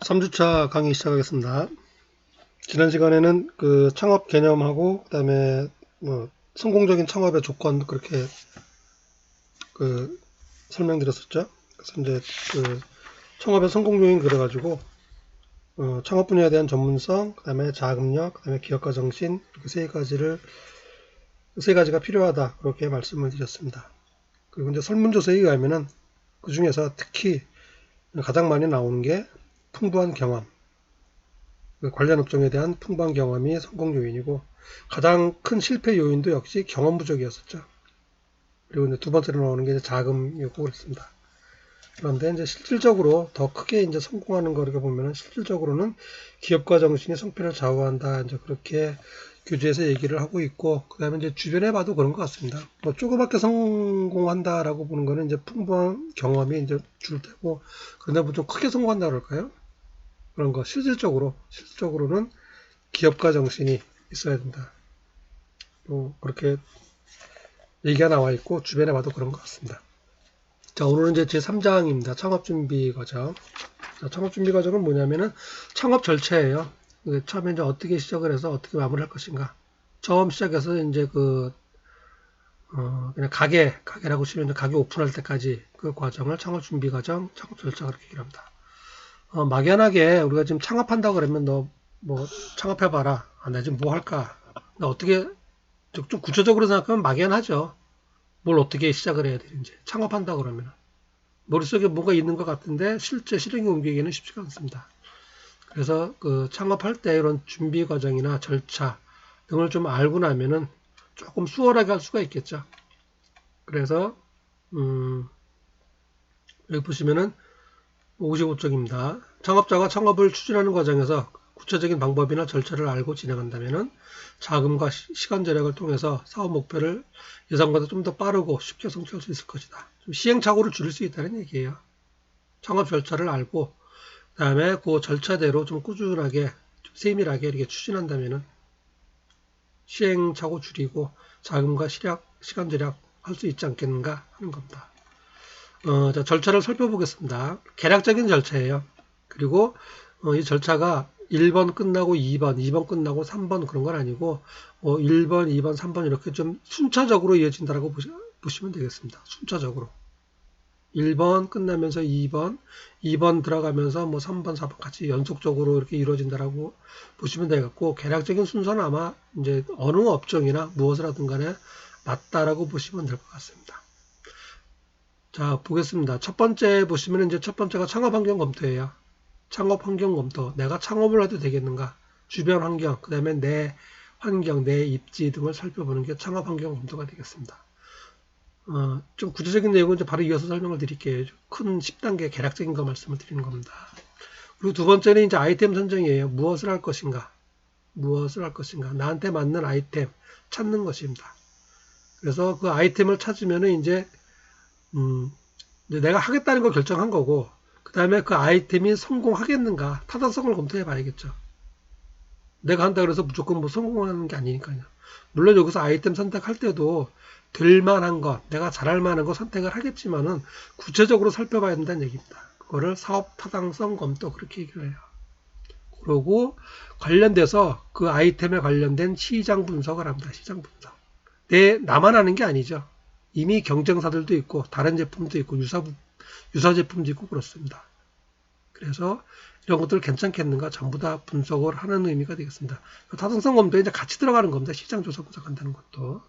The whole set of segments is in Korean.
3주차 강의 시작하겠습니다. 지난 시간에는 그 창업 개념하고 그다음에 뭐 성공적인 창업의 조건 그렇게 그 설명드렸었죠. 그래서 이제 그 창업의 성공 요인 그래가지고 창업 분야에 대한 전문성, 그다음에 자금력, 그다음에 기업가 정신 이렇게 세 가지가 필요하다 그렇게 말씀을 드렸습니다. 그리고 이제 설문조사에 의하면은 그 중에서 특히 가장 많이 나오는 게 풍부한 경험, 관련 업종에 대한 풍부한 경험이 성공 요인이고 가장 큰 실패 요인도 역시 경험 부족이었었죠. 그리고 이제 두 번째로 나오는 게 이제 자금이었고 그랬습니다. 그런데 이제 실질적으로 더 크게 이제 성공하는 거를 보면은 실질적으로는 기업가 정신이 성패를 좌우한다. 이제 그렇게 교재에서 얘기를 하고 있고, 그 다음에 이제 주변에 봐도 그런 것 같습니다. 뭐 조그맣게 성공한다라고 보는 거는 이제 풍부한 경험이 이제 줄 테고, 그런데 뭐 좀 크게 성공한다 그럴까요? 그런 거 실질적으로는 기업가 정신이 있어야 된다. 그렇게 얘기가 나와 있고 주변에 봐도 그런 것 같습니다. 자, 오늘은 이제 제3장입니다. 창업준비 과정. 자, 창업준비 과정은 뭐냐면은 창업 절차예요. 처음에 이제 어떻게 시작을 해서 어떻게 마무리할 것인가. 처음 시작해서 이제 그냥 가게라고 치면 이제 가게 오픈할 때까지 그 과정을 창업준비 과정, 창업 절차 그렇게 얘기를 합니다. 막연하게 우리가 지금 창업한다 그러면 너 뭐 창업해봐라. 나 지금 뭐 할까? 나 어떻게 좀 구체적으로 생각하면 막연하죠. 뭘 어떻게 시작을 해야 되는지. 창업한다 그러면 머릿속에 뭔가 있는 것 같은데 실제 실행에 옮기기는 쉽지가 않습니다. 그래서 그 창업할 때 이런 준비 과정이나 절차 등을 좀 알고 나면은 조금 수월하게 할 수가 있겠죠. 그래서 여기 보시면은 55쪽입니다. 창업자가 창업을 추진하는 과정에서 구체적인 방법이나 절차를 알고 진행한다면 자금과 시간 절약을 통해서 사업 목표를 예상보다 좀 더 빠르고 쉽게 성취할 수 있을 것이다. 좀 시행착오를 줄일 수 있다는 얘기예요. 창업 절차를 알고 그다음에 그 절차대로 좀 꾸준하게 좀 세밀하게 이렇게 추진한다면 시행착오 줄이고 자금과 시간 절약 할 수 있지 않겠는가 하는 겁니다. 자, 절차를 살펴보겠습니다. 개략적인 절차예요. 그리고 이 절차가 1번 끝나고 2번 끝나고 3번 그런 건 아니고 1번, 2번, 3번 이렇게 좀 순차적으로 이어진다라고 보시면 되겠습니다. 순차적으로. 1번 끝나면서 2번 들어가면서 뭐 3번, 4번 같이 연속적으로 이렇게 이루어진다라고 보시면 되겠고 개략적인 순서는 아마 이제 어느 업종이나 무엇을 하든 간에 맞다라고 보시면 될 것 같습니다. 자, 보겠습니다. 첫 번째 보시면 이제 첫 번째가 창업 환경 검토예요. 창업 환경 검토. 내가 창업을 해도 되겠는가? 주변 환경, 그 다음에 내 환경, 내 입지 등을 살펴보는 게 창업 환경 검토가 되겠습니다. 좀 구체적인 내용은 이제 바로 이어서 설명을 드릴게요. 큰 10단계 개략적인 거 말씀을 드리는 겁니다. 그리고 두 번째는 이제 아이템 선정이에요. 무엇을 할 것인가? 무엇을 할 것인가? 나한테 맞는 아이템 찾는 것입니다. 그래서 그 아이템을 찾으면은 이제 내가 하겠다는 걸 결정한 거고, 그 다음에 그 아이템이 성공하겠는가, 타당성을 검토해 봐야겠죠. 내가 한다 그래서 무조건 뭐 성공하는 게 아니니까요. 물론 여기서 아이템 선택할 때도 될 만한 것, 내가 잘할 만한 거 선택을 하겠지만은 구체적으로 살펴봐야 된다는 얘기입니다. 그거를 사업 타당성 검토 그렇게 얘기를 해요. 그러고 관련돼서 그 아이템에 관련된 시장 분석을 합니다. 시장 분석. 나만 하는 게 아니죠. 이미 경쟁사들도 있고 다른 제품도 있고 유사 제품도 있고 그렇습니다. 그래서 이런 것들 괜찮겠는가 전부 다 분석을 하는 의미가 되겠습니다. 타당성 검토에 이제 같이 들어가는 겁니다. 시장 조사 분석한다는 것도.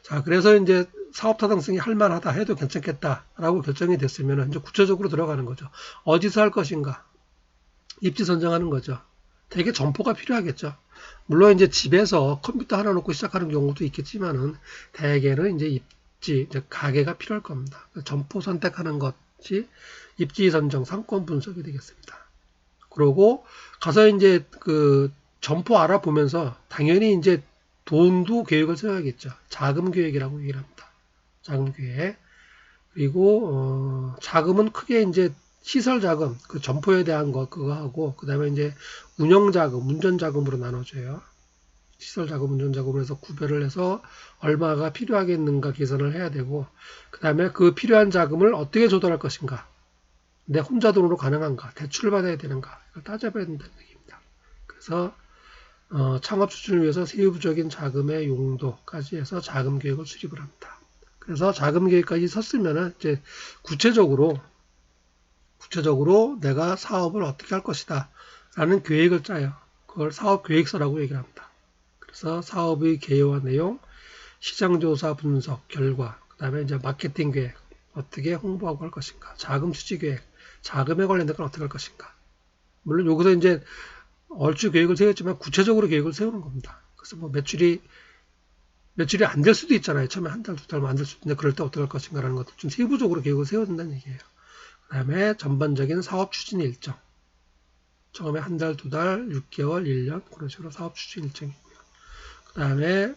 자, 그래서 이제 사업 타당성이 할만하다 해도 괜찮겠다라고 결정이 됐으면 이제 구체적으로 들어가는 거죠. 어디서 할 것인가? 입지 선정하는 거죠. 되게 점포가 필요하겠죠. 물론 이제 집에서 컴퓨터 하나 놓고 시작하는 경우도 있겠지만은 대개는 이제 입지, 가게가 필요할 겁니다. 점포 선택하는 것이 입지 선정, 상권 분석이 되겠습니다. 그러고 가서 이제 그 점포 알아보면서 당연히 이제 돈도 계획을 세워야겠죠. 자금 계획이라고 얘기를 합니다. 자금 계획. 그리고 자금은 크게 이제 시설 자금, 그 점포에 대한 거 그거 하고 그다음에 이제 운영 자금, 운전 자금으로 나눠져요. 시설 자금, 운전 자금을 해서 구별을 해서 얼마가 필요하겠는가 계산을 해야 되고 그다음에 그 필요한 자금을 어떻게 조달할 것인가. 내 혼자 돈으로 가능한가, 대출을 받아야 되는가, 이걸 따져봐야 된다는 얘기입니다. 그래서 창업 추진을 위해서 세부적인 자금의 용도까지 해서 자금 계획을 수립을 합니다. 그래서 자금 계획까지 섰으면은 이제 구체적으로 내가 사업을 어떻게 할 것이다 라는 계획을 짜요. 그걸 사업 계획서라고 얘기를 합니다. 그래서 사업의 개요와 내용, 시장조사 분석 결과, 그 다음에 이제 마케팅 계획, 어떻게 홍보하고 할 것인가, 자금 수지 계획, 자금에 관련된 건 어떻게 할 것인가. 물론 여기서 이제 얼추 계획을 세웠지만 구체적으로 계획을 세우는 겁니다. 그래서 뭐 매출이 안 될 수도 있잖아요. 처음에 한 달, 두 달만 안 될 수도 있는데 그럴 때 어떻게 할 것인가라는 것도 좀 세부적으로 계획을 세워야 된다는 얘기예요. 그 다음에 전반적인 사업 추진 일정. 처음에 한 달, 두 달, 6개월, 1년 그런 식으로 사업 추진 일정이고요. 그 다음에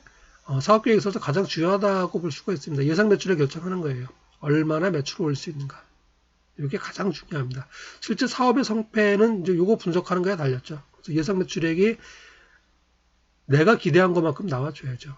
사업 계획에서 가장 중요하다고 볼 수가 있습니다. 예상 매출을 결정하는 거예요. 얼마나 매출을 올 수 있는가. 이게 가장 중요합니다. 실제 사업의 성패는 이제 요거 분석하는 거에 달렸죠. 그래서 예상 매출액이 내가 기대한 것만큼 나와줘야죠.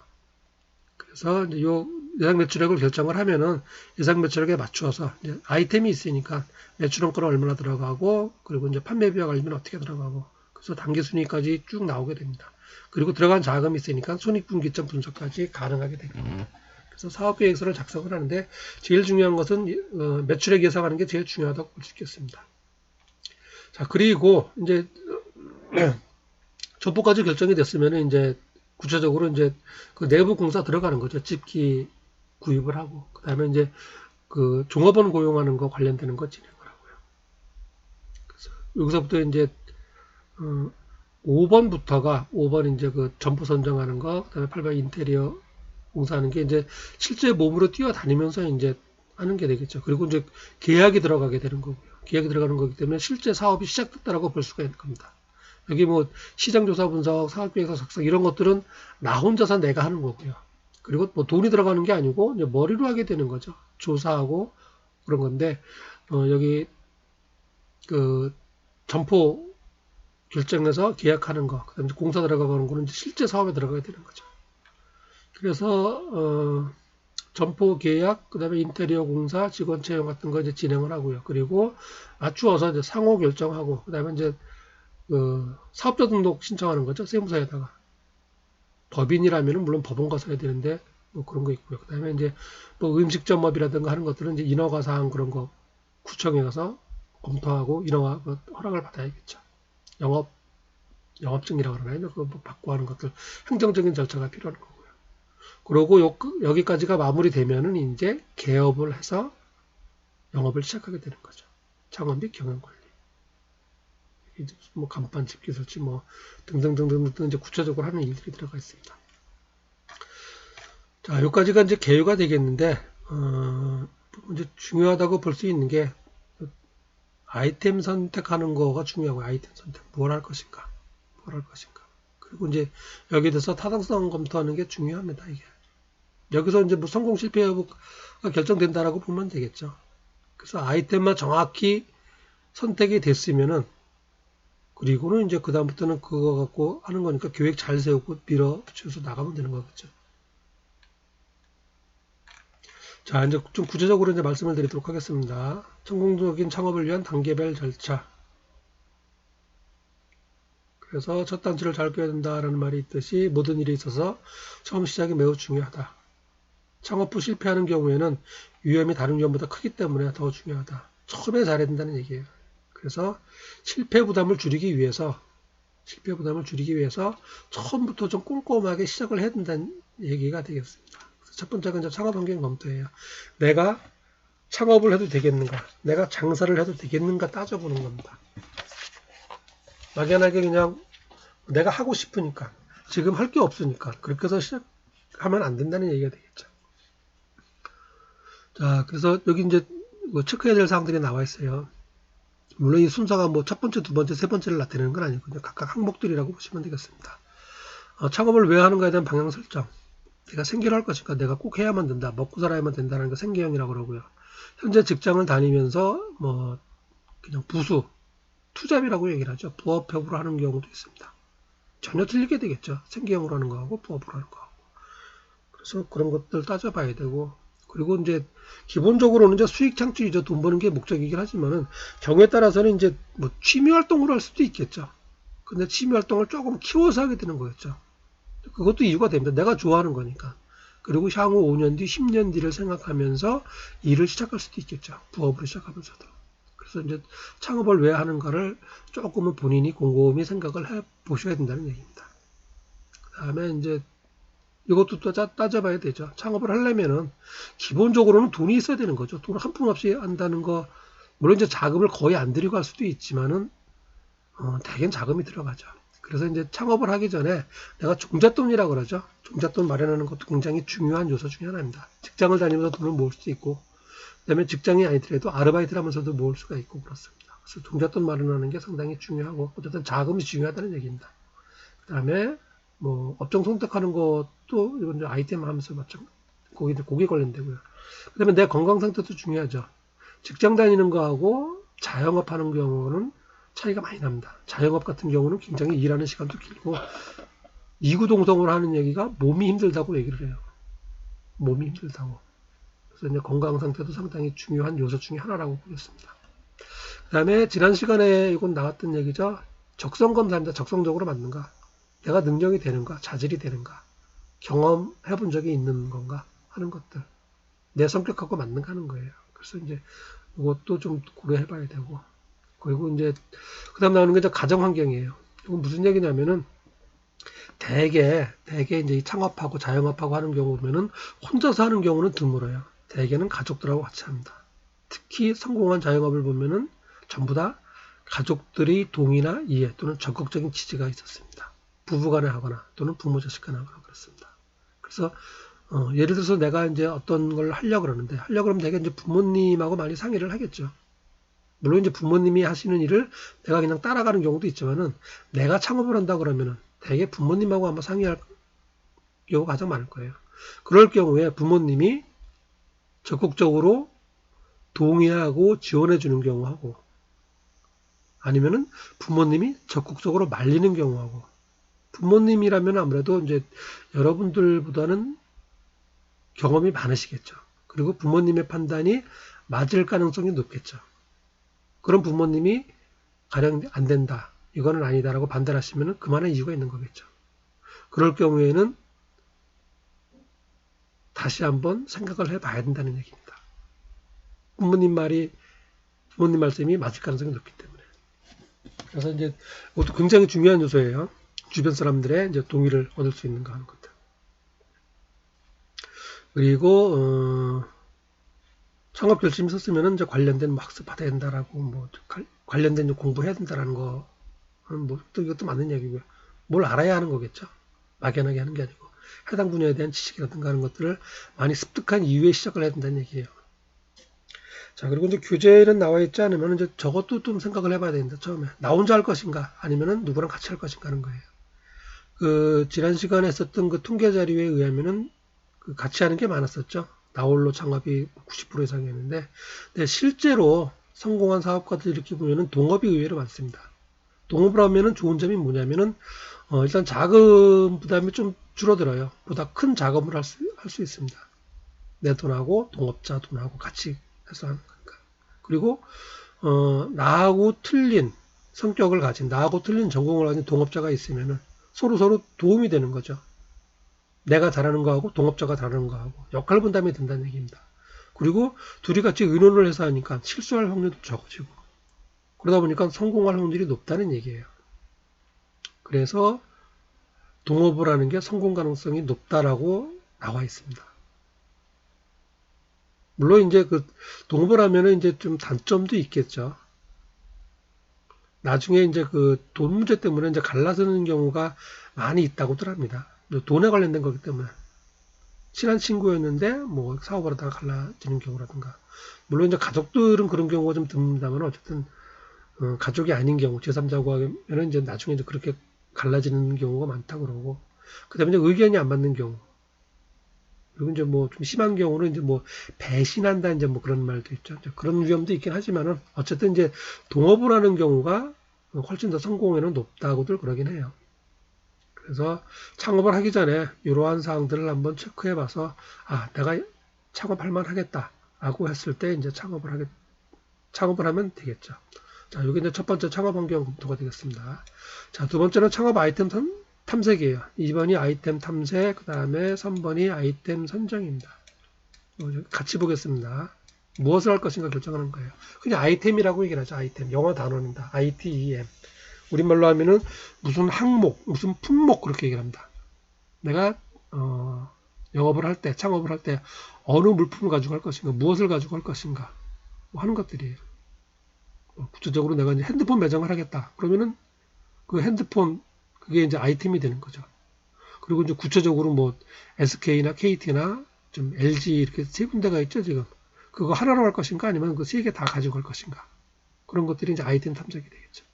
그래서 이제 요 예상 매출액을 결정을 하면은 예상 매출액에 맞추어서 이제 아이템이 있으니까 매출원가는 얼마나 들어가고 그리고 이제 판매비와 알면 어떻게 들어가고 그래서 단기 순이익까지 쭉 나오게 됩니다. 그리고 들어간 자금이 있으니까 손익분기점 분석까지 가능하게 됩니다. 그래서 사업계획서를 작성을 하는데 제일 중요한 것은 매출액 예상하는 게 제일 중요하다고 볼 수 있겠습니다. 자, 그리고 이제 전포까지 결정이 됐으면 이제 구체적으로 이제 그 내부 공사 들어가는 거죠. 집기 구입을 하고 그 다음에 이제 그 종업원 고용하는 거 관련되는 거 진행을 하고요. 그래서 여기서부터 이제 5번 이제 그 점포 선정하는 거, 그 다음에 8번 인테리어 공사하는 게 이제 실제 몸으로 뛰어다니면서 이제 하는 게 되겠죠. 그리고 이제 계약이 들어가게 되는 거고요. 계약이 들어가는 거기 때문에 실제 사업이 시작됐다라고 볼 수가 있는 겁니다. 여기 뭐 시장조사 분석, 사업계획서 작성 이런 것들은 나 혼자서 내가 하는 거고요. 그리고 뭐 돈이 들어가는 게 아니고 이제 머리로 하게 되는 거죠. 조사하고 그런 건데 여기 그 점포 결정해서 계약하는 거, 그다음에 공사 들어가는 거는 이제 실제 사업에 들어가게 되는 거죠. 그래서 점포 계약, 그다음에 인테리어 공사, 직원 채용 같은 거 이제 진행을 하고요. 그리고 맞추어서 이제 상호 결정하고, 그다음에 이제 사업자 등록 신청하는 거죠. 세무서에다가. 법인이라면은 물론 법원 가서 해야 되는데 뭐 그런 거 있고요. 그다음에 이제 뭐 음식점업이라든가 하는 것들은 이제 인허가 사항 그런 거 구청에 가서 검토하고 인허가 허락을 받아야겠죠. 영업증이라고 그러나요? 그거 뭐 받고 하는 것들 행정적인 절차가 필요한 거고요. 그러고 여기까지가 마무리되면은 이제 개업을 해서 영업을 시작하게 되는 거죠. 창업 및 경영관리. 뭐 간판, 집기 설치, 뭐 등등등등 이제 구체적으로 하는 일들이 들어가 있습니다. 자, 여기까지가 이제 개요가 되겠는데 이제 중요하다고 볼 수 있는 게 아이템 선택하는 거가 중요하고 아이템 선택 뭘 할 것인가. 그리고 이제 여기에 대해서 타당성 검토하는 게 중요합니다. 이게 여기서 이제 뭐 성공 실패 여부가 결정된다라고 보면 되겠죠. 그래서 아이템만 정확히 선택이 됐으면은 그리고는 이제 그 다음부터는 그거 갖고 하는 거니까 계획 잘 세우고 밀어붙여서 나가면 되는 거겠죠. 자, 이제 좀 구체적으로 이제 말씀을 드리도록 하겠습니다. 성공적인 창업을 위한 단계별 절차. 그래서 첫 단추를 잘 껴야 된다라는 말이 있듯이 모든 일에 있어서 처음 시작이 매우 중요하다. 창업 후 실패하는 경우에는 위험이 다른 위험보다 크기 때문에 더 중요하다. 처음에 잘해야 된다는 얘기예요. 그래서 실패 부담을 줄이기 위해서 처음부터 좀 꼼꼼하게 시작을 해야 된다는 얘기가 되겠습니다. 첫 번째가 이제 창업 환경 검토예요. 내가 창업을 해도 되겠는가? 내가 장사를 해도 되겠는가 따져보는 겁니다. 막연하게 그냥 내가 하고 싶으니까 지금 할 게 없으니까 그렇게 해서 시작하면 안 된다는 얘기가 되겠죠. 자, 그래서 여기 이제 뭐 체크해야 될 사항들이 나와 있어요. 물론 이 순서가 뭐 첫 번째, 두 번째, 세 번째를 나타내는 건 아니고요. 각각 항목들이라고 보시면 되겠습니다. 창업을 왜 하는가에 대한 방향 설정. 내가 생계를 할 것인가, 내가 꼭 해야만 된다, 먹고 살아야만 된다는 거 생계형이라고 그러고요. 현재 직장을 다니면서 뭐 그냥 부수, 투잡이라고 얘기를 하죠. 부업형으로 하는 경우도 있습니다. 전혀 틀리게 되겠죠. 생계형으로 하는 거하고 부업으로 하는 거하고. 그래서 그런 것들 따져봐야 되고, 그리고 이제 기본적으로는 이제 수익 창출이죠. 돈 버는 게 목적이긴 하지만은 경우에 따라서는 이제 뭐 취미 활동으로 할 수도 있겠죠. 근데 취미 활동을 조금 키워서 하게 되는 거겠죠. 그것도 이유가 됩니다. 내가 좋아하는 거니까. 그리고 향후 5년 뒤, 10년 뒤를 생각하면서 일을 시작할 수도 있겠죠. 부업으로 시작하면서도. 그래서 이제 창업을 왜 하는가를 조금은 본인이 곰곰이 생각을 해 보셔야 된다는 얘기입니다. 그 다음에 이제 이것도 또 따져봐야 되죠. 창업을 하려면은 기본적으로는 돈이 있어야 되는 거죠. 돈을 한 푼 없이 한다는 거, 물론 이제 자금을 거의 안 들이고 할 수도 있지만은 대개는 자금이 들어가죠. 그래서 이제 창업을 하기 전에 내가 종잣돈이라고 그러죠. 종잣돈 마련하는 것도 굉장히 중요한 요소 중에 하나입니다. 직장을 다니면서 돈을 모을 수도 있고, 그다음에 직장이 아니더라도 아르바이트를 하면서도 모을 수가 있고 그렇습니다. 그래서 종잣돈 마련하는 게 상당히 중요하고, 어쨌든 자금이 중요하다는 얘기입니다. 그다음에 뭐 업종 선택하는 것도 이건 이제 아이템 하면서 맞죠. 고기 관련되고요. 그다음에 내 건강 상태도 중요하죠. 직장 다니는 거하고 자영업 하는 경우는 차이가 많이 납니다. 자영업 같은 경우는 굉장히 일하는 시간도 길고 이구동성으로 하는 얘기가 몸이 힘들다고 얘기를 해요. 몸이 힘들다고. 그래서 이제 건강 상태도 상당히 중요한 요소 중에 하나라고 보겠습니다. 그 다음에 지난 시간에 이건 나왔던 얘기죠. 적성 검사입니다. 적성적으로 맞는가? 내가 능력이 되는가? 자질이 되는가? 경험해 본 적이 있는 건가? 하는 것들. 내 성격하고 맞는가 하는 거예요. 그래서 이제 이것도 좀 고려해 봐야 되고. 그리고 이제 그 다음 나오는 게 이제 가정 환경이에요. 이건 무슨 얘기냐면은 대개 이제 이 창업하고 자영업하고 하는 경우 보면은 혼자서 하는 경우는 드물어요. 대개는 가족들하고 같이 합니다. 특히 성공한 자영업을 보면은 전부 다 가족들의 동의나 이해 또는 적극적인 지지가 있었습니다. 부부간에 하거나 또는 부모 자식간에 하거나 그렇습니다. 그래서 예를 들어서 내가 이제 어떤 걸 하려고 그러면 되게 이제 부모님하고 많이 상의를 하겠죠. 물론 이제 부모님이 하시는 일을 내가 그냥 따라가는 경우도 있지만은 내가 창업을 한다 그러면은 대개 부모님하고 한번 상의할 경우가 가장 많을 거예요. 그럴 경우에 부모님이 적극적으로 동의하고 지원해 주는 경우하고 아니면은 부모님이 적극적으로 말리는 경우하고 부모님이라면 아무래도 이제 여러분들보다는 경험이 많으시겠죠. 그리고 부모님의 판단이 맞을 가능성이 높겠죠. 그런 부모님이 가령 안 된다. 이거는 아니다라고 반대를 하시면 그만한 이유가 있는 거겠죠. 그럴 경우에는 다시 한번 생각을 해봐야 된다는 얘기입니다. 부모님 말씀이 맞을 가능성이 높기 때문에. 그래서 이제 이것도 굉장히 중요한 요소예요. 주변 사람들의 이제 동의를 얻을 수 있는가 하는 것들. 그리고 창업 결심이 섰으면 이제 관련된 뭐 학습 받아야 된다라고 뭐 관련된 공부해야 된다라는 거 뭐 이것도 맞는 얘기고요. 뭘 알아야 하는 거겠죠. 막연하게 하는 게 아니고 해당 분야에 대한 지식이라든가 하는 것들을 많이 습득한 이후에 시작을 해야 된다는 얘기예요. 자, 그리고 이제 교재에는 나와 있지 않으면 이제 저것도 좀 생각을 해봐야 됩니다. 처음에 나 혼자 할 것인가 아니면은 누구랑 같이 할 것인가 하는 거예요. 그 지난 시간에 했었던 그 통계 자료에 의하면은 그 같이 하는 게 많았었죠. 나홀로 창업이 90% 이상이었는데, 근데 실제로 성공한 사업가들 이렇게 보면은 동업이 의외로 많습니다. 동업을 하면은 좋은 점이 뭐냐면은 일단 자금 부담이 좀 줄어들어요. 보다 큰 자금을 할 수 있습니다. 내 돈하고 동업자 돈하고 같이 해서 하는 거니까. 그리고 나하고 틀린 성격을 가진 나하고 틀린 전공을 가진 동업자가 있으면은 서로 도움이 되는 거죠. 내가 잘하는 거하고 동업자가 잘하는 거하고 역할 분담이 된다는 얘기입니다. 그리고 둘이 같이 의논을 해서 하니까 실수할 확률도 적어지고 그러다 보니까 성공할 확률이 높다는 얘기예요. 그래서 동업을 하는 게 성공 가능성이 높다라고 나와 있습니다. 물론 이제 그 동업을 하면은 이제 좀 단점도 있겠죠. 나중에 이제 그 돈 문제 때문에 이제 갈라서는 경우가 많이 있다고들 합니다. 돈에 관련된 거기 때문에. 친한 친구였는데 뭐 사업을 하다가 갈라지는 경우라든가. 물론 이제 가족들은 그런 경우가 좀 듭니다만 어쨌든 가족이 아닌 경우 제3자고 하면 이제 나중에 이제 그렇게 갈라지는 경우가 많다고 그러고. 그다음에 이제 의견이 안 맞는 경우. 그리고 이제 뭐 좀 심한 경우는 이제 뭐 배신한다 이제 뭐 그런 말도 있죠. 그런 위험도 있긴 하지만은 어쨌든 이제 동업을 하는 경우가 훨씬 더 성공에는 높다고들 그러긴 해요. 그래서 창업을 하기 전에 이러한 사항들을 한번 체크해 봐서 아, 내가 창업할 만하겠다라고 했을 때 이제 창업을 하면 되겠죠. 자, 여기 이제 첫 번째 창업 환경 검토가 되겠습니다. 자, 두 번째는 창업 아이템 탐색이에요. 2번이 아이템 탐색, 그 다음에 3번이 아이템 선정입니다. 같이 보겠습니다. 무엇을 할 것인가 결정하는 거예요. 그냥 아이템이라고 얘기를 하죠. 아이템. 영어 단어입니다. ITEM. 우리말로 하면은 무슨 항목, 무슨 품목 그렇게 얘기를 합니다. 내가 영업을 할 때, 창업을 할 때 어느 물품을 가지고 할 것인가, 무엇을 가지고 할 것인가 뭐 하는 것들이에요. 구체적으로 내가 이제 핸드폰 매장을 하겠다. 그러면은 그 핸드폰 그게 이제 아이템이 되는 거죠. 그리고 이제 구체적으로 뭐 SK나 KT나 좀 LG 이렇게 세 군데가 있죠 지금. 그거 하나로 할 것인가 아니면 그 세 개 다 가지고 갈 것인가. 그런 것들이 이제 아이템 탐색이 되겠죠.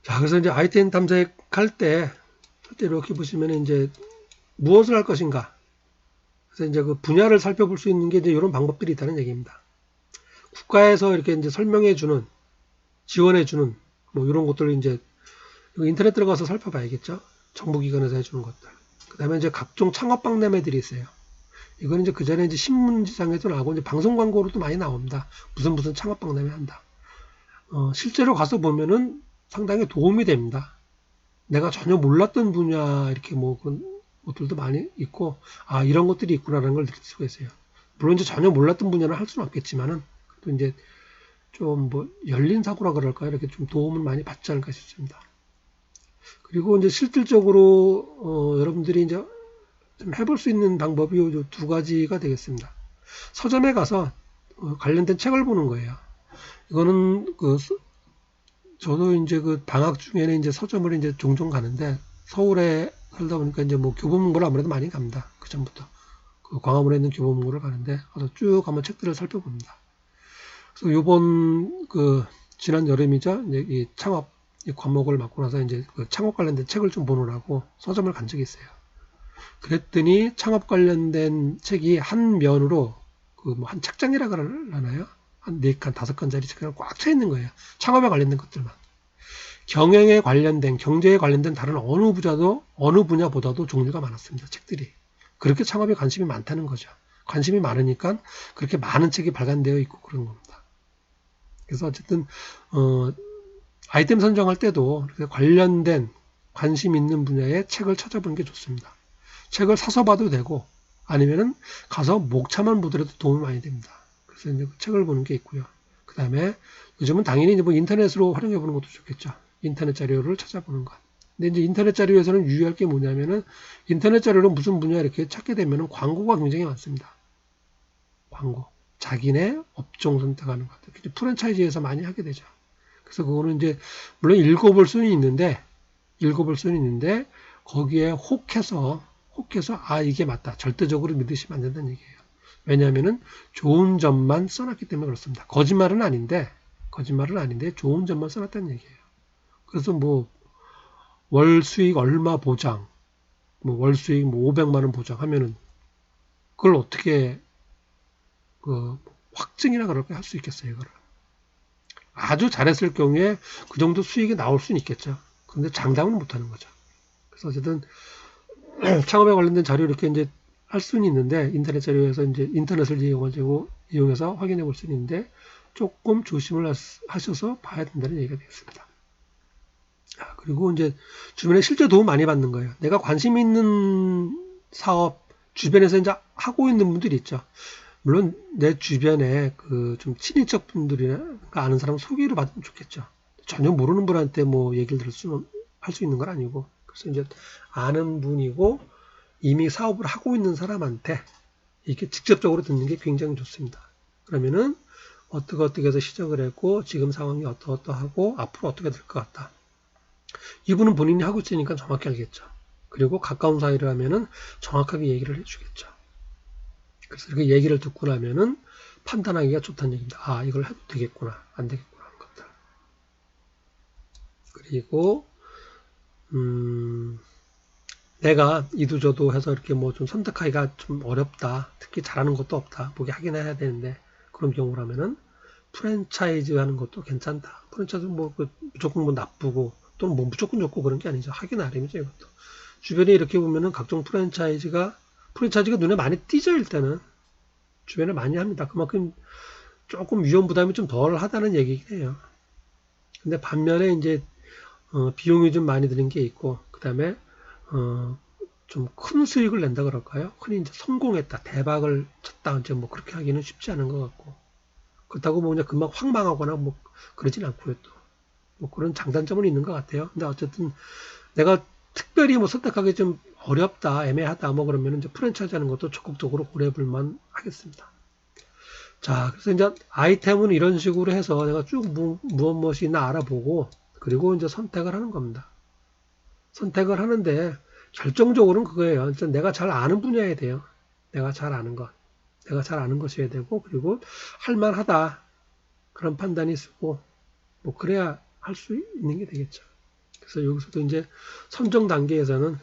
자, 그래서 이제 아이템 탐색할 때 이렇게 보시면 이제 무엇을 할 것인가. 그래서 이제 그 분야를 살펴볼 수 있는 게 이제 이런 방법들이 있다는 얘기입니다. 국가에서 이렇게 이제 설명해주는, 지원해주는 뭐 이런 것들을 이제 인터넷 들어가서 살펴봐야겠죠. 정부기관에서 해주는 것들. 그 다음에 이제 각종 창업 박람회들이 있어요. 이거는 이제 그 전에 이제 신문지상에도 나오고 이제 방송 광고로도 많이 나옵니다. 무슨 창업 박람회 한다. 실제로 가서 보면은 상당히 도움이 됩니다. 내가 전혀 몰랐던 분야 이렇게 뭐 그런 것들도 많이 있고 아 이런 것들이 있구나라는 걸 느낄 수가 있어요. 물론 이제 전혀 몰랐던 분야를 할 수는 없겠지만은 또 이제 좀 뭐 열린 사고라 그럴까요? 이렇게 좀 도움을 많이 받지 않을까 싶습니다. 그리고 이제 실질적으로 여러분들이 이제 좀 해볼 수 있는 방법이 요 두 가지가 되겠습니다. 서점에 가서 관련된 책을 보는 거예요. 이거는 저도 이제 그 방학 중에는 이제 서점을 이제 종종 가는데 서울에 살다 보니까 이제 뭐 교보문고를 아무래도 많이 갑니다. 그 전부터 그 광화문에 있는 교보문고를 가는데 가서 쭉 한번 책들을 살펴봅니다. 그래서 요번 지난 여름이죠. 이제 이 창업 이 과목을 맡고 나서 이제 그 창업 관련된 책을 좀 보느라고 서점을 간 적이 있어요. 그랬더니 창업 관련된 책이 한 면으로 뭐 한 책장이라 그러나요? 한 4칸, 5칸짜리 책이 꽉 차 있는 거예요. 창업에 관련된 것들만. 경영에 관련된, 경제에 관련된 다른 어느 분야보다도 종류가 많았습니다. 책들이. 그렇게 창업에 관심이 많다는 거죠. 관심이 많으니까 그렇게 많은 책이 발간되어 있고 그런 겁니다. 그래서 어쨌든 아이템 선정할 때도 관련된 관심 있는 분야의 책을 찾아보는 게 좋습니다. 책을 사서 봐도 되고 아니면은 가서 목차만 보더라도 도움이 많이 됩니다. 그래서 이제 책을 보는 게 있고요. 그 다음에 요즘은 당연히 이제 뭐 인터넷으로 활용해 보는 것도 좋겠죠. 인터넷 자료를 찾아보는 것. 근데 이제 인터넷 자료에서는 유의할 게 뭐냐면은 인터넷 자료로 무슨 분야 이렇게 찾게 되면은 광고가 굉장히 많습니다. 광고. 자기네 업종 선택하는 것. 특히 프랜차이즈에서 많이 하게 되죠. 그래서 그거는 이제 물론 읽어볼 수는 있는데 거기에 혹해서 아 이게 맞다. 절대적으로 믿으시면 안 된다는 얘기예요. 왜냐하면은 좋은 점만 써놨기 때문에 그렇습니다. 거짓말은 아닌데 좋은 점만 써놨다는 얘기예요. 그래서 뭐 월 수익 얼마 보장, 뭐 월 수익 뭐 500만 원 보장하면은 그걸 어떻게 확증이나 그렇게 할 수 있겠어요, 이거를. 아주 잘했을 경우에 그 정도 수익이 나올 수는 있겠죠. 그런데 장담은 못 하는 거죠. 그래서 어쨌든 창업에 관련된 자료 이렇게 이제 할 수는 있는데 인터넷 자료에서 이제 인터넷을 이용해서 확인해 볼 수는 있는데 조금 조심을 하셔서 봐야 된다는 얘기가 되겠습니다. 그리고 이제 주변에 실제 도움 많이 받는 거예요. 내가 관심 있는 사업 주변에서 이제 하고 있는 분들이 있죠. 물론 내 주변에 좀 친인척 분들이나 아는 사람 소개를 받으면 좋겠죠. 전혀 모르는 분한테 뭐 얘기를 할 수 있는 건 아니고 그래서 이제 아는 분이고 이미 사업을 하고 있는 사람한테 이렇게 직접적으로 듣는 게 굉장히 좋습니다. 그러면은 어떻게 해서 시작을 했고 지금 상황이 어떠하고 앞으로 어떻게 될 것 같다. 이분은 본인이 하고 있으니까 정확히 알겠죠. 그리고 가까운 사이를 하면은 정확하게 얘기를 해주겠죠. 그래서 이렇게 얘기를 듣고 나면은 판단하기가 좋다는 얘기입니다. 아, 이걸 해도 되겠구나, 안 되겠구나 하는 것들. 그리고 내가 이도저도 해서 이렇게 뭐 좀 선택하기가 좀 어렵다. 특히 잘하는 것도 없다. 보기 하긴 해야 되는데 그런 경우라면은 프랜차이즈 하는 것도 괜찮다. 프랜차이즈 뭐 무조건 뭐 나쁘고 또는 뭐 무조건 좋고 그런 게 아니죠. 하기 나름이죠, 이것도. 주변에 이렇게 보면은 각종 프랜차이즈가 프랜차이즈가 눈에 많이 띄죠. 일단은 주변에 많이 합니다. 그만큼 조금 위험 부담이 좀 덜 하다는 얘기긴 해요. 근데 반면에 이제 비용이 좀 많이 드는 게 있고, 그 다음에 좀 큰 수익을 낸다 그럴까요? 흔히 이제 성공했다, 대박을 쳤다, 이제 뭐 그렇게 하기는 쉽지 않은 것 같고, 그렇다고 뭐 그냥 금방 확 망하거나 뭐 그러진 않고요. 또 뭐 그런 장단점은 있는 것 같아요. 근데 어쨌든 내가 특별히 뭐 선택하기 좀 어렵다, 애매하다, 뭐 그러면 이제 프랜차이즈 하는 것도 적극적으로 고려해볼만 하겠습니다. 자, 그래서 이제 아이템은 이런 식으로 해서 내가 쭉 무엇이 있나 알아보고, 그리고 이제 선택을 하는 겁니다. 선택을 하는데, 결정적으로는 그거예요. 일단 내가 잘 아는 분야에 돼요. 내가 잘 아는 것. 내가 잘 아는 것이어야 되고, 그리고 할만하다. 그런 판단이 있고, 뭐, 그래야 할 수 있는 게 되겠죠. 그래서 여기서도 이제 선정 단계에서는,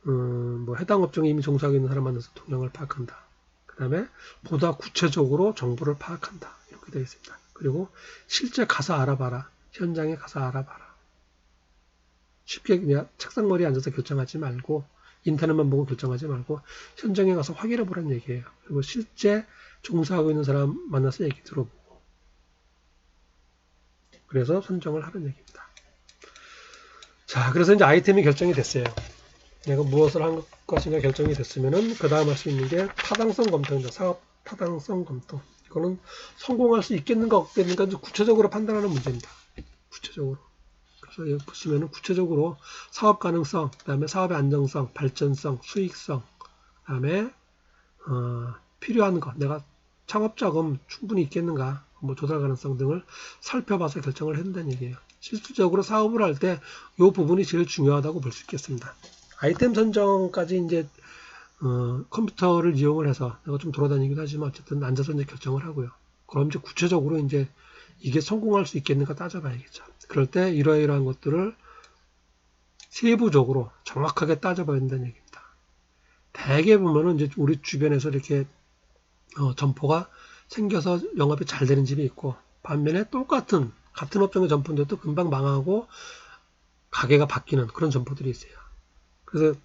뭐, 해당 업종에 이미 종사하고 있는 사람 만나서 동향을 파악한다. 그 다음에 보다 구체적으로 정보를 파악한다. 이렇게 되어 있습니다. 그리고 실제 가서 알아봐라. 현장에 가서 알아봐라. 쉽게 그냥 책상머리에 앉아서 결정하지 말고 인터넷만 보고 결정하지 말고 현장에 가서 확인해 보라는 얘기예요. 그리고 실제 종사하고 있는 사람 만나서 얘기 들어보고 그래서 선정을 하는 얘기입니다. 자, 그래서 이제 아이템이 결정이 됐어요. 내가 무엇을 한 것인가 결정이 됐으면은 그 다음 할 수 있는 게 타당성 검토입니다. 사업 타당성 검토. 이거는 성공할 수 있겠는가 없겠는가 구체적으로 판단하는 문제입니다. 구체적으로. 그래서 여기 보시면은 구체적으로 사업 가능성, 그다음에 사업의 안정성, 발전성, 수익성, 그다음에 필요한 것, 내가 창업 자금 충분히 있겠는가, 뭐 조달 가능성 등을 살펴봐서 결정을 한다는 얘기예요. 실질적으로 사업을 할 때 이 부분이 제일 중요하다고 볼 수 있겠습니다. 아이템 선정까지 이제 컴퓨터를 이용을 해서 내가 좀 돌아다니기도 하지만 어쨌든 앉아서 이제 결정을 하고요. 그럼 이제 구체적으로 이제 이게 성공할 수 있겠는가 따져봐야겠죠. 그럴 때 이러이러한 것들을 세부적으로 정확하게 따져봐야 된다는 얘기입니다. 대개 보면은 이제 우리 주변에서 이렇게 점포가 생겨서 영업이 잘 되는 집이 있고 반면에 같은 업종의 점포인데도 금방 망하고 가게가 바뀌는 그런 점포들이 있어요. 그래서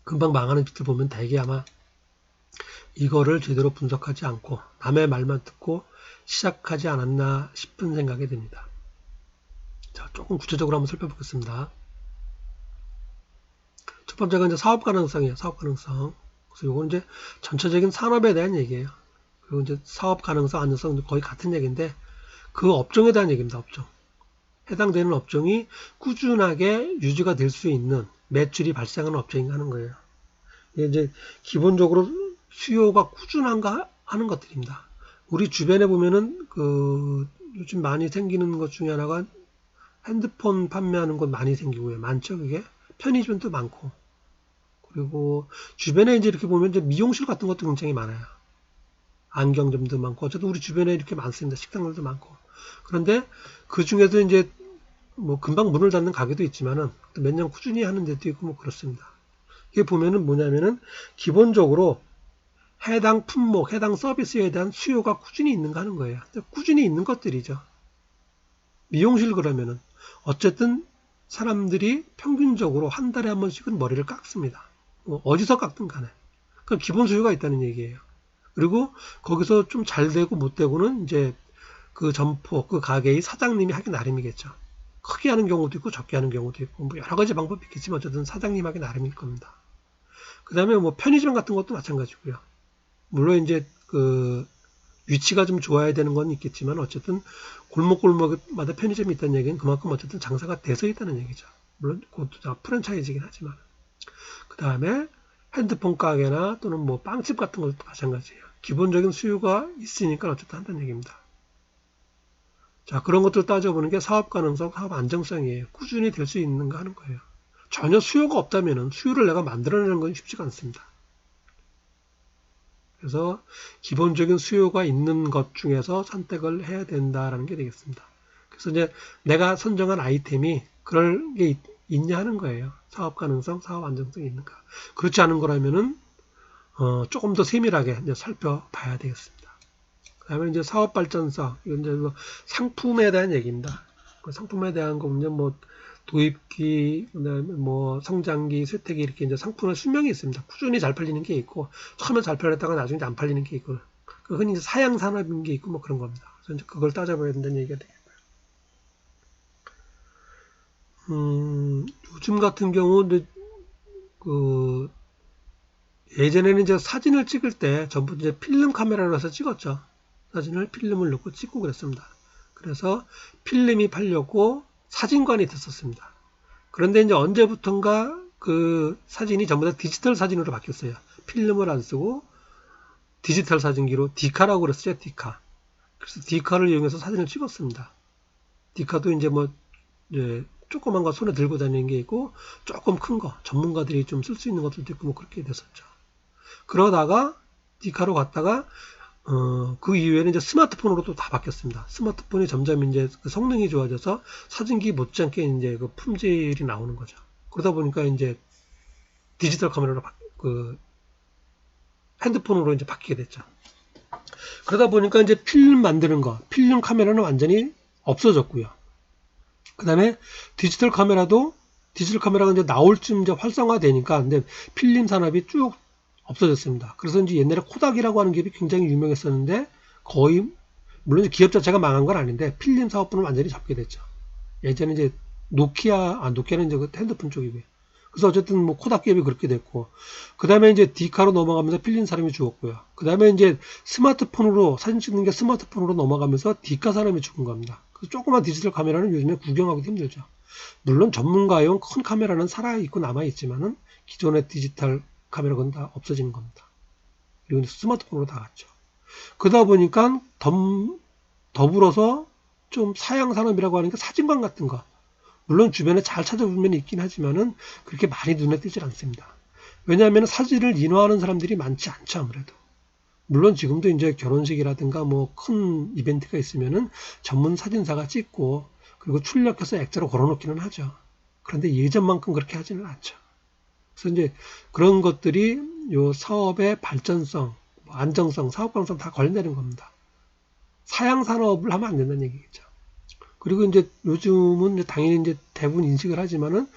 금방 망하는 집들 보면 대개 아마 이거를 제대로 분석하지 않고 남의 말만 듣고 시작하지 않았나 싶은 생각이 듭니다. 자, 조금 구체적으로 한번 살펴보겠습니다. 첫 번째가 이제 사업 가능성이에요. 사업 가능성. 그래서 이건 이제 전체적인 산업에 대한 얘기예요. 그리고 이제 사업 가능성, 안정성 거의 같은 얘기인데 그 업종에 대한 얘기입니다. 업종. 해당되는 업종이 꾸준하게 유지가 될 수 있는 매출이 발생하는 업종인가 하는 거예요. 이게 이제 기본적으로 수요가 꾸준한가 하는 것들입니다. 우리 주변에 보면은 요즘 많이 생기는 것 중에 하나가 핸드폰 판매하는 곳 많이 생기고요. 많죠, 그게. 편의점도 많고. 그리고 주변에 이제 이렇게 보면 이제 미용실 같은 것도 굉장히 많아요. 안경점도 많고, 어쨌든 우리 주변에 이렇게 많습니다. 식당들도 많고. 그런데 그 중에도 이제 뭐 금방 문을 닫는 가게도 있지만은 몇 년 꾸준히 하는 데도 있고 뭐 그렇습니다. 이게 보면은 뭐냐면은 기본적으로 해당 품목, 해당 서비스에 대한 수요가 꾸준히 있는가 하는 거예요. 꾸준히 있는 것들이죠. 미용실 그러면은 어쨌든 사람들이 평균적으로 한 달에 한 번씩은 머리를 깎습니다. 어디서 깎든 간에. 그 기본 수요가 있다는 얘기예요. 그리고 거기서 좀 잘 되고 못 되고는 이제 그 점포, 그 가게의 사장님이 하기 나름이겠죠. 크게 하는 경우도 있고 적게 하는 경우도 있고 뭐 여러 가지 방법이 있겠지만 어쨌든 사장님 하기 나름일 겁니다. 그 다음에 뭐 편의점 같은 것도 마찬가지고요. 물론 이제 그 위치가 좀 좋아야 되는 건 있겠지만 어쨌든 골목골목마다 편의점이 있다는 얘기는 그만큼 어쨌든 장사가 돼서 있다는 얘기죠. 물론 그것도 프랜차이즈이긴 하지만. 그 다음에 핸드폰 가게나 또는 뭐 빵집 같은 것도 마찬가지예요. 기본적인 수요가 있으니까 어쨌든 한다는 얘기입니다. 자, 그런 것들 따져보는 게 사업 가능성, 사업 안정성이에요. 꾸준히 될 수 있는가 하는 거예요. 전혀 수요가 없다면 수요를 내가 만들어내는 건 쉽지가 않습니다. 그래서 기본적인 수요가 있는 것 중에서 선택을 해야 된다라는 게 되겠습니다. 그래서 이제 내가 선정한 아이템이 그럴 게 있냐 하는 거예요. 사업 가능성, 사업 안정성이 있는가. 그렇지 않은 거라면은 조금 더 세밀하게 이제 살펴봐야 되겠습니다. 그다음에 이제 사업 발전성, 이건 이제 상품에 대한 얘기입니다. 그 상품에 대한 거 보면 뭐 도입기, 그다음에 뭐 성장기, 쇠퇴기 이렇게 이제 상품의 수명이 있습니다. 꾸준히 잘 팔리는 게 있고 처음에 잘 팔렸다가 나중에 이제 안 팔리는 게 있고 그 흔히 이제 사양 산업인 게 있고 뭐 그런 겁니다. 그래서 이제 그걸 따져봐야 된다는 얘기가 되겠고요. 요즘 같은 경우는 그 예전에는 이제 사진을 찍을 때 전부 이제 필름 카메라로 해서 찍었죠. 사진을 필름을 넣고 찍고 그랬습니다. 그래서 필름이 팔렸고 사진관이 됐었습니다. 그런데 이제 언제부턴가 그 사진이 전부 다 디지털 사진으로 바뀌었어요. 필름을 안 쓰고 디지털 사진기로 디카라고 그랬어요. 디카. 그래서 디카를 이용해서 사진을 찍었습니다. 디카도 이제 뭐 이제 조그만 거 손에 들고 다니는 게 있고 조금 큰 거 전문가들이 좀 쓸 수 있는 것들도 있고 뭐 그렇게 됐었죠. 그러다가 디카로 갔다가 그 이후에는 이제 스마트폰으로 또 다 바뀌었습니다. 스마트폰이 점점 이제 그 성능이 좋아져서 사진기 못지않게 이제 그 품질이 나오는 거죠. 그러다 보니까 이제 디지털 카메라로 그 핸드폰으로 이제 바뀌게 됐죠. 그러다 보니까 이제 필름 만드는 거, 필름 카메라는 완전히 없어졌고요. 그 다음에 디지털 카메라가 이제 나올 쯤 이제 활성화되니까 근데 필름 산업이 쭉 없어졌습니다. 그래서 이제 옛날에 코닥이라고 하는 기업이 굉장히 유명했었는데 거의 물론 이제 기업 자체가 망한 건 아닌데 필름 사업부는 완전히 잡게 됐죠. 예전에 이제 노키아는 이제 그 핸드폰 쪽이고요. 그래서 어쨌든 뭐 코닥 기업이 그렇게 됐고 그 다음에 이제 디카로 넘어가면서 필름 산업이 죽었고요. 그 다음에 이제 스마트폰으로 사진 찍는 게 스마트폰으로 넘어가면서 디카 산업이 죽은 겁니다. 그래서 조그만 디지털 카메라는 요즘에 구경하기도 힘들죠. 물론 전문가용 큰 카메라는 살아있고 남아있지만은 기존의 디지털 카메라는 다 없어지는 겁니다. 그리고 스마트폰으로 다 갔죠. 그러다 보니까 더불어서 좀 사양 산업이라고 하는 게 사진관 같은 거. 물론 주변에 잘 찾아보면 있긴 하지만은 그렇게 많이 눈에 띄질 않습니다. 왜냐하면 사진을 인화하는 사람들이 많지 않죠, 아무래도. 물론 지금도 이제 결혼식이라든가 뭐 큰 이벤트가 있으면은 전문 사진사가 찍고 그리고 출력해서 액자로 걸어놓기는 하죠. 그런데 예전만큼 그렇게 하지는 않죠. 그래서 이제 그런 것들이 요 사업의 발전성, 안정성, 사업 가능성 다 걸린다는 겁니다. 사양 산업을 하면 안 된다는 얘기겠죠. 그리고 이제 요즘은 이제 당연히 이제 대부분 인식을 하지만은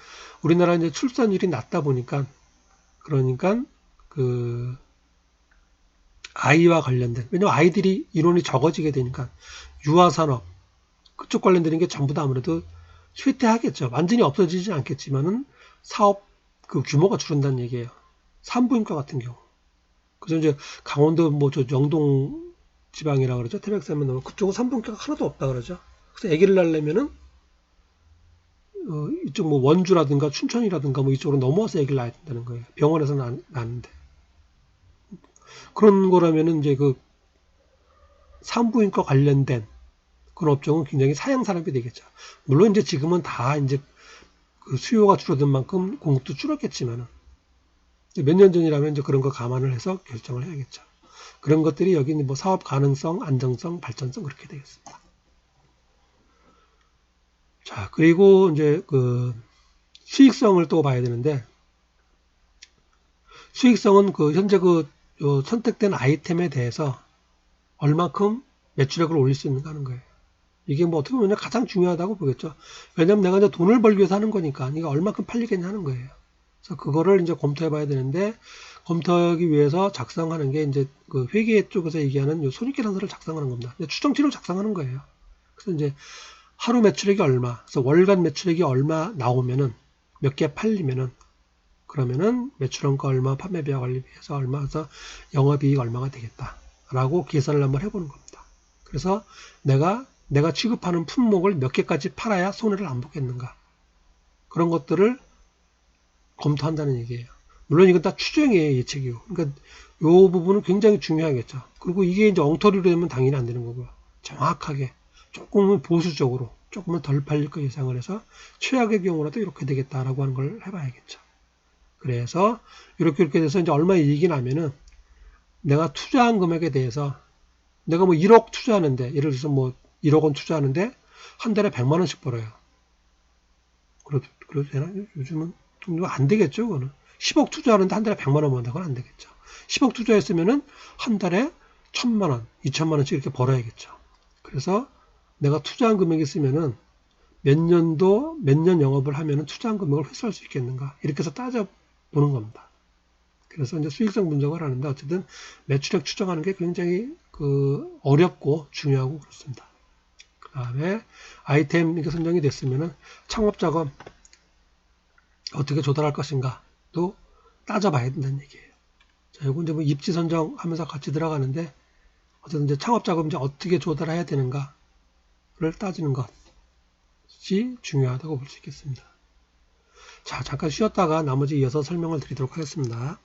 우리나라 이제 출산율이 낮다 보니까 그러니까 그 아이와 관련된 왜냐면 아이들이 인원이 적어지게 되니까 유아 산업 그쪽 관련되는 게 전부 다 아무래도 쇠퇴하겠죠. 완전히 없어지지 않겠지만은 사업 그 규모가 줄어든다는 얘기예요. 산부인과 같은 경우. 그래서 이제 강원도 뭐 저 영동 지방이라 그러죠. 태백산면 넘어 그쪽은 산부인과가 하나도 없다 그러죠. 그래서 아기를 낳으려면은 이쪽 뭐 원주라든가 춘천이라든가 뭐 이쪽으로 넘어와서 아기를 낳아야 된다는 거예요. 병원에서는 낳는데 그런 거라면은 이제 그 산부인과 관련된 그런 업종은 굉장히 사양 산업이 되겠죠. 물론 이제 지금은 다 이제 그 수요가 줄어든 만큼 공급도 줄었겠지만은 몇 년 전이라면 이제 그런 거 감안을 해서 결정을 해야겠죠. 그런 것들이 여기 뭐 사업 가능성, 안정성, 발전성 그렇게 되겠습니다. 자, 그리고 이제 그 수익성을 또 봐야 되는데 수익성은 그 현재 그 선택된 아이템에 대해서 얼만큼 매출액을 올릴 수 있는가 하는 거예요. 이게 뭐 어떻게 보면 가장 중요하다고 보겠죠. 왜냐면 내가 이제 돈을 벌기 위해서 하는 거니까 이게 얼만큼 팔리겠냐 하는 거예요. 그래서 그거를 이제 검토해 봐야 되는데 검토하기 위해서 작성하는 게 이제 그 회계 쪽에서 얘기하는 손익계산서를 작성하는 겁니다. 추정치를 작성하는 거예요. 그래서 이제 하루 매출액이 얼마, 그래서 월간 매출액이 얼마 나오면은 몇 개 팔리면은 그러면은 매출원가 얼마, 판매비와 관리비해서 얼마, 해서 영업이익 얼마가 되겠다라고 계산을 한번 해보는 겁니다. 그래서 내가 취급하는 품목을 몇 개까지 팔아야 손해를 안 보겠는가 그런 것들을 검토한다는 얘기예요. 물론 이건 다 추정이에요, 예측이고. 그러니까 이 부분은 굉장히 중요하겠죠. 그리고 이게 이제 엉터리로 되면 당연히 안 되는 거고요. 정확하게 조금은 보수적으로 조금은 덜 팔릴 거 예상을 해서 최악의 경우라도 이렇게 되겠다라고 하는 걸 해봐야겠죠. 그래서 이렇게 돼서 이제 얼마 이익이 나면은 내가 투자한 금액에 대해서 내가 뭐 1억 투자하는데 예를 들어서 뭐 1억 원 투자하는데 한 달에 100만 원씩 벌어요. 그래도 되나? 요즘은 안 되겠죠, 그거는. 10억 투자하는데 한 달에 100만 원 번다. 그건 안 되겠죠. 10억 투자했으면은 한 달에 1000만 원, 2000만 원씩 이렇게 벌어야겠죠. 그래서 내가 투자한 금액이 있으면은 몇 년도 몇 년 영업을 하면 투자한 금액을 회수할 수 있겠는가 이렇게 해서 따져보는 겁니다. 그래서 이제 수익성 분석을 하는데 어쨌든 매출액 추정하는 게 굉장히 어렵고 중요하고 그렇습니다. 그 다음에 아이템 이게 선정이 됐으면은 창업 작업 어떻게 조달할 것인가도 따져봐야 된다는 얘기예요. 자, 이거 이제 뭐 입지 선정하면서 같이 들어가는데 어쨌든 이제 창업 작업 이제 어떻게 조달해야 되는가를 따지는 것이 중요하다고 볼 수 있겠습니다. 자, 잠깐 쉬었다가 나머지 이어서 설명을 드리도록 하겠습니다.